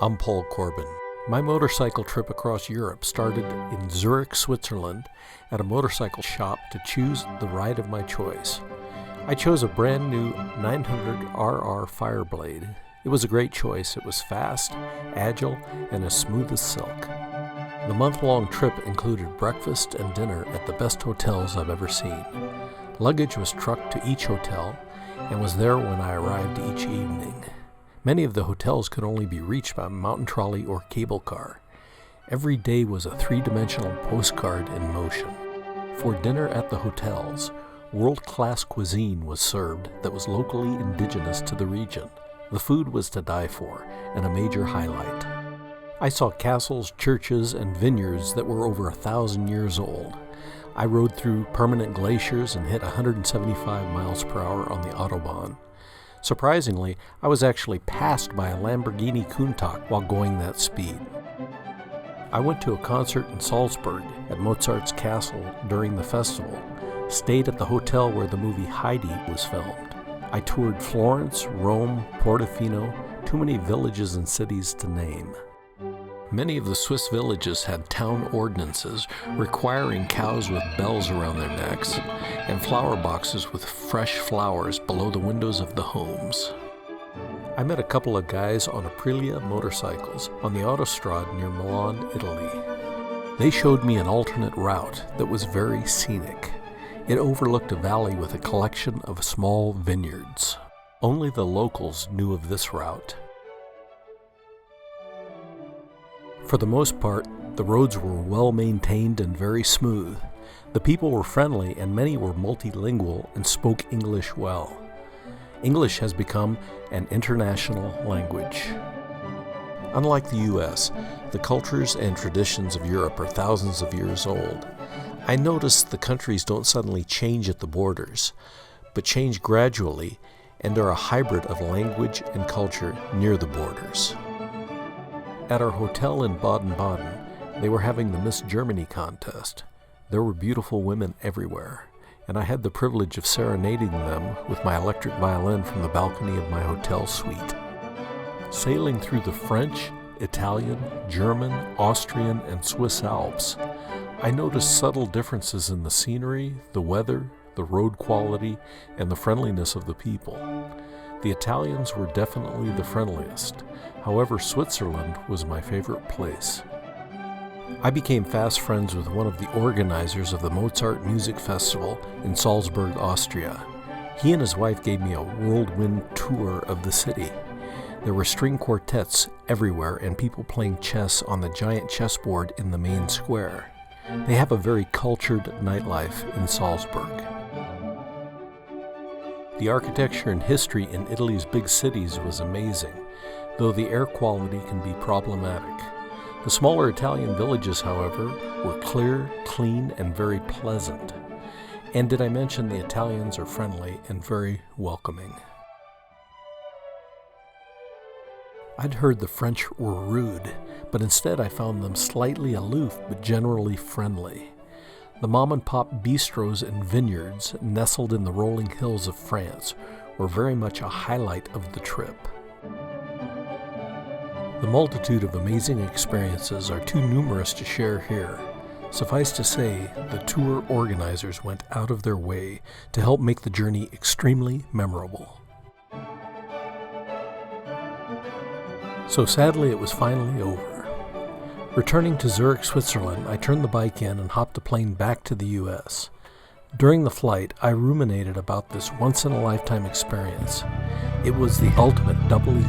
I'm Paul Corbin. My motorcycle trip across Europe started in Zurich, Switzerland, at a motorcycle shop to choose the ride of my choice. I chose a brand new 900RR Fireblade. It was a great choice. It was fast, agile, and as smooth as silk. The month-long trip included breakfast and dinner at the best hotels I've ever seen. Luggage was trucked to each hotel and was there when I arrived each evening. Many of the hotels could only be reached by mountain trolley or cable car. Every day was a three-dimensional postcard in motion. For dinner at the hotels, world-class cuisine was served that was locally indigenous to the region. The food was to die for, and a major highlight. I saw castles, churches, and vineyards that were over 1,000 years old. I rode through permanent glaciers and hit 175 miles per hour on the Autobahn. Surprisingly, I was actually passed by a Lamborghini Countach while going that speed. I went to a concert in Salzburg at Mozart's castle during the festival, stayed at the hotel where the movie Heidi was filmed. I toured Florence, Rome, Portofino, too many villages and cities to name. Many of the Swiss villages had town ordinances requiring cows with bells around their necks and flower boxes with fresh flowers below the windows of the homes. I met a couple of guys on Aprilia motorcycles on the Autostrade near Milan, Italy. They showed me an alternate route that was very scenic. It overlooked a valley with a collection of small vineyards. Only the locals knew of this route. For the most part, the roads were well maintained and very smooth. The people were friendly and many were multilingual and spoke English well. English has become an international language. Unlike the US, the cultures and traditions of Europe are thousands of years old. I noticed the countries don't suddenly change at the borders, but change gradually and are a hybrid of language and culture near the borders. At our hotel in Baden-Baden, they were having the Miss Germany contest. There were beautiful women everywhere, and I had the privilege of serenading them with my electric violin from the balcony of my hotel suite. Sailing through the French, Italian, German, Austrian, and Swiss Alps, I noticed subtle differences in the scenery, the weather, the road quality, and the friendliness of the people. The Italians were definitely the friendliest. However, Switzerland was my favorite place. I became fast friends with one of the organizers of the Mozart Music Festival in Salzburg, Austria. He and his wife gave me a whirlwind tour of the city. There were string quartets everywhere and people playing chess on the giant chessboard in the main square. They have a very cultured nightlife in Salzburg. The architecture and history in Italy's big cities was amazing, though the air quality can be problematic. The smaller Italian villages, however, were clear, clean, and very pleasant. And did I mention the Italians are friendly and very welcoming? I'd heard the French were rude, but instead I found them slightly aloof but generally friendly. The mom-and-pop bistros and vineyards nestled in the rolling hills of France were very much a highlight of the trip. The multitude of amazing experiences are too numerous to share here. Suffice to say, the tour organizers went out of their way to help make the journey extremely memorable. So sadly, it was finally over. Returning to Zurich, Switzerland, I turned the bike in and hopped a plane back to the US. During the flight, I ruminated about this once-in-a-lifetime experience. It was the ultimate doubly